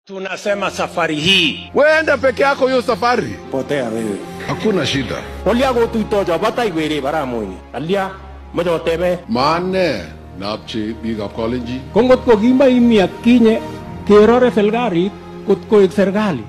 Tunasema safari hii weenda peke yako hiyo safari. Potea wewe. Hakuna shida. Olia go tuitoja batai were bara moini. Alia mojo tebe. Mane napchi biga Kalenjin. Kongot ko gimba imia kinye kerore serikali kutko serikali.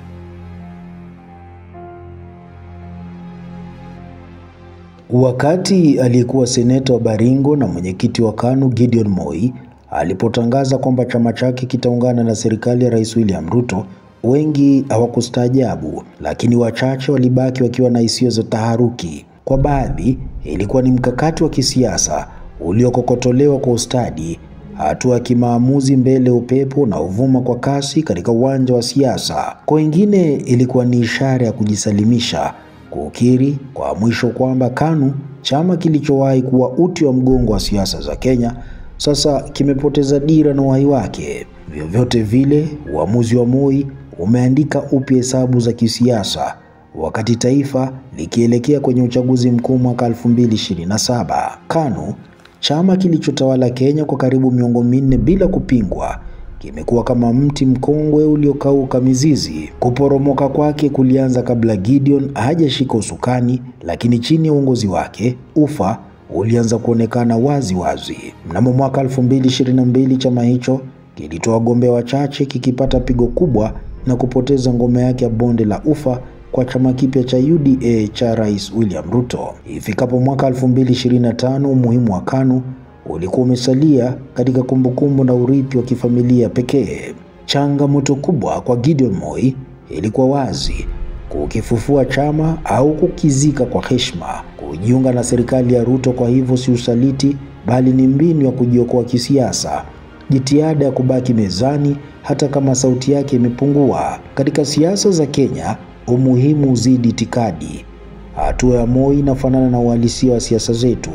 Wakati aliyekuwa seneta wa Baringo na mwenyekiti wa KANU Gideon Moi'S alipotangaza kwamba chama chake kitaungana na serikali ya Rais William Ruto, wengi hawakustaajabu, lakini wachache walibaki wakiwa na hisia za taharuki. Kwa baadhi, ilikuwa ni mkakati wa kisiasa uliokokotolewa kwa ustadi, hatua ya kimaamuzi mbele upepo na uvuma kwa kasi katika uwanja wa siasa. Kwa wengine ilikuwa ni ishara ya kujisalimisha, kukiri kwa mwisho kwamba KANU, chama kilichowahi kuwa uti wa mgongo wa siasa za Kenya, sasa kimepoteza dira na uhai wake. Vyovyote vile, uamuzi wa Moi umeandika upya hesabu za kisiasa, wakati taifa likielekea kwenye uchaguzi mkuu mwaka 2027. KANU, chama kilichotawala Kenya kwa karibu miongo minne bila kupingwa, kimekuwa kama mti mkongwe uliokauka mizizi. Kuporomoka kwake kulianza kabla Gideon hajashika usukani, lakini chini ya uongozi wake ufa ulianza kuonekana wazi wazi. Mnamo mwaka 2022 chama hicho kilitoa wagombea wachache, kikipata pigo kubwa na kupoteza ngome yake ya bonde la ufa kwa chama kipya cha UDA cha Rais William Ruto. Ifikapo mwaka 2025 umuhimu wa KANU ulikuwa umesalia katika kumbukumbu na urithi wa kifamilia pekee. Changamoto kubwa kwa Gideon Moi'S ilikuwa wazi: kukifufua chama au kukizika kwa heshima. Kujiunga na serikali ya Ruto kwa hivyo si usaliti, bali ni mbinu ya kujiokoa kisiasa, jitihada ya kubaki mezani hata kama sauti yake imepungua. Katika siasa za Kenya, umuhimu uzidi itikadi. Hatua ya Moi inafanana na uhalisia wa siasa zetu,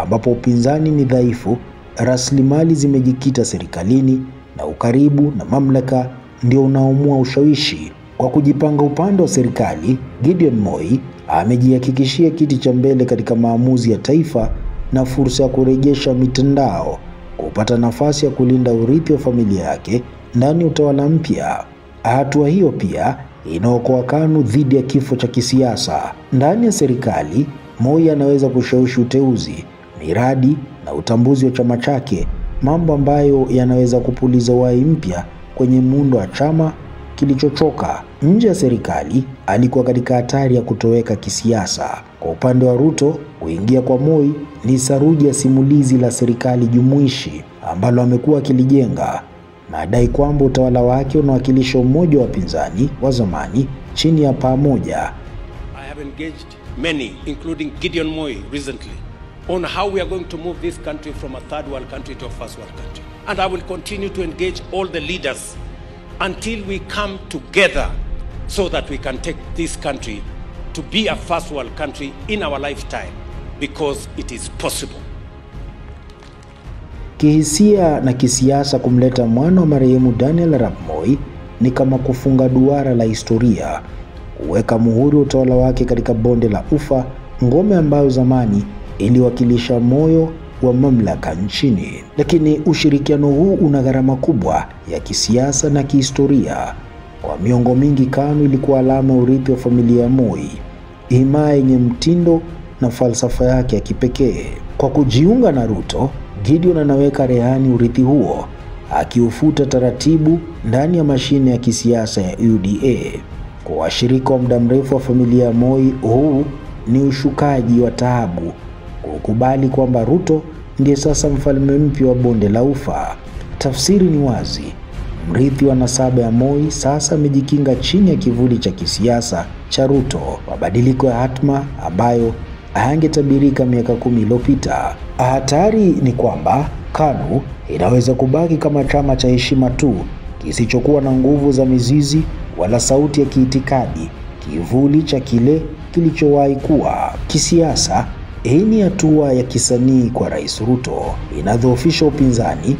ambapo upinzani ni dhaifu, rasilimali zimejikita serikalini na ukaribu na mamlaka ndio unaoamua ushawishi. Kwa kujipanga upande wa serikali, Gideon Moi'S amejihakikishia kiti cha mbele katika maamuzi ya taifa na fursa ya kurejesha mitandao, kupata nafasi ya kulinda urithi wa familia yake ndani ya utawala mpya. Hatua hiyo pia inaokoa KANU dhidi ya kifo cha kisiasa. Ndani ya serikali, Moi'S anaweza kushawishi uteuzi, miradi na utambuzi wa chama chake, mambo ambayo yanaweza kupuliza uhai mpya kwenye muundo wa chama kilichochoka. Nje ya serikali, alikuwa katika hatari ya kutoweka kisiasa. Kwa upande wa Ruto, kuingia kwa Moi'S ni saruji ya simulizi la serikali jumuishi ambalo amekuwa akilijenga, madai kwamba utawala wake unawakilisha umoja wa wapinzani wa zamani chini ya paa moja. I have engaged many, including Gideon Moi'S recently, on how we are going to move this country from a third world country to a first world country. And I will continue to engage all the leaders until we come together so that we can take this country to be a first world country in our lifetime, because it is possible. Kihisia na kisiasa, kumleta mwana wa marehemu Daniel Arap Moi ni kama kufunga duara la historia, kuweka muhuri wa utawala wake katika bonde la ufa, ngome ambayo zamani iliwakilisha moyo wa mamlaka nchini. Lakini ushirikiano huu una gharama kubwa ya kisiasa na kihistoria. Kwa miongo mingi, KANU ilikuwa alama ya urithi wa familia ya Moi, himaya yenye mtindo na falsafa yake ya kipekee. Kwa kujiunga na Ruto, Gideon anaweka rehani urithi huo, akiufuta taratibu ndani ya mashine ya kisiasa ya UDA. Kwa washirika wa muda mrefu wa familia ya Moi, huu ni ushukaji wa taabu, kukubali kwamba Ruto ndiye sasa mfalme mpya wa bonde la ufa. Tafsiri ni wazi: mrithi wa nasaba ya Moi sasa amejikinga chini ya kivuli cha kisiasa cha Ruto, mabadiliko ya hatma ambayo hayangetabirika miaka 10 iliyopita. Hatari ni kwamba KANU inaweza kubaki kama chama cha heshima tu, kisichokuwa na nguvu za mizizi wala sauti ya kiitikadi, kivuli cha kile kilichowahi kuwa. Kisiasa, hii ni hatua ya kisanii kwa Rais Ruto. Inadhoofisha upinzani,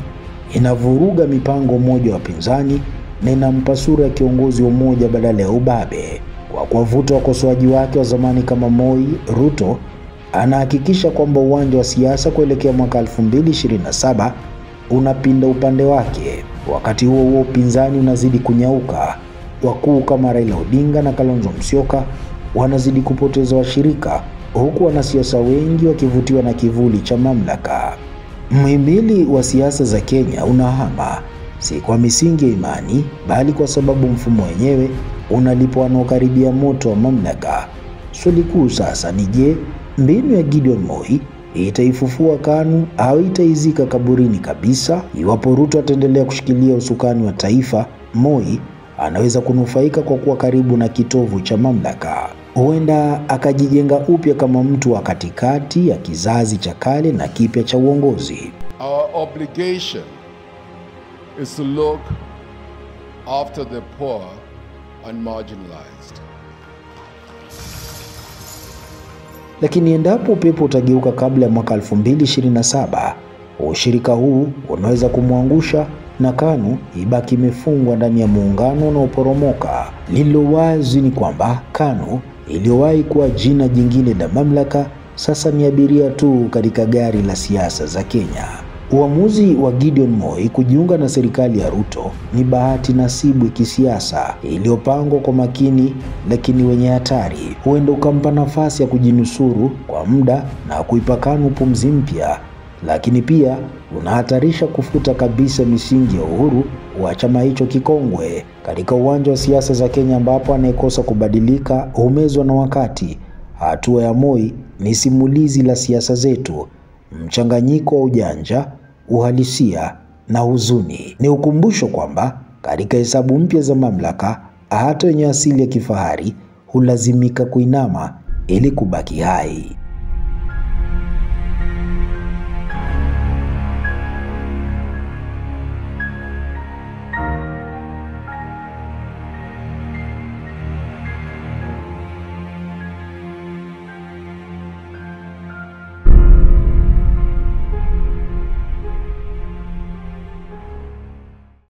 inavuruga mipango mmoja wa upinzani na inampa sura ya kiongozi wa umoja badala ya ubabe. Kwa kuwavuta wakosoaji wake wa zamani kama Moi, Ruto anahakikisha kwamba uwanja wa siasa kuelekea mwaka 2027 unapinda upande wake. Wakati huo huo, upinzani unazidi kunyauka. Wakuu kama Raila Odinga na Kalonzo Musyoka wanazidi kupoteza washirika, huku wanasiasa wengi wakivutiwa na kivuli cha mamlaka. Mhimili wa siasa za Kenya unahama, si kwa misingi ya imani, bali kwa sababu mfumo wenyewe unalipwa wanaokaribia moto wa mamlaka. Swali kuu sasa ni je, mbinu ya Gideon Moi itaifufua KANU au itaizika kaburini kabisa? Iwapo Ruto ataendelea kushikilia usukani wa taifa, Moi anaweza kunufaika kwa kuwa karibu na kitovu cha mamlaka. Huenda akajijenga upya kama mtu wa katikati ya kizazi cha kale na kipya cha uongozi. Our obligation is to look after the poor and marginalized. Lakini endapo upepo utageuka kabla ya mwaka 2027, ushirika huu unaweza kumwangusha na KANU ibaki imefungwa ndani ya muungano unaoporomoka. Lilo wazi ni kwamba KANU iliyowahi kuwa jina jingine la mamlaka sasa ni abiria tu katika gari la siasa za Kenya. Uamuzi wa Gideon Moi kujiunga na serikali ya Ruto ni bahati nasibu ya kisiasa iliyopangwa kwa makini lakini wenye hatari. Huenda ukampa nafasi ya kujinusuru kwa muda na kuipa KANU pumzi mpya, lakini pia unahatarisha kufuta kabisa misingi ya uhuru wa chama hicho kikongwe. Katika uwanja wa siasa za Kenya ambapo anayekosa kubadilika humezwa na wakati, hatua ya Moi ni simulizi la siasa zetu, mchanganyiko wa ujanja, uhalisia na huzuni. Ni ukumbusho kwamba katika hesabu mpya za mamlaka, hata wenye asili ya kifahari hulazimika kuinama ili kubaki hai.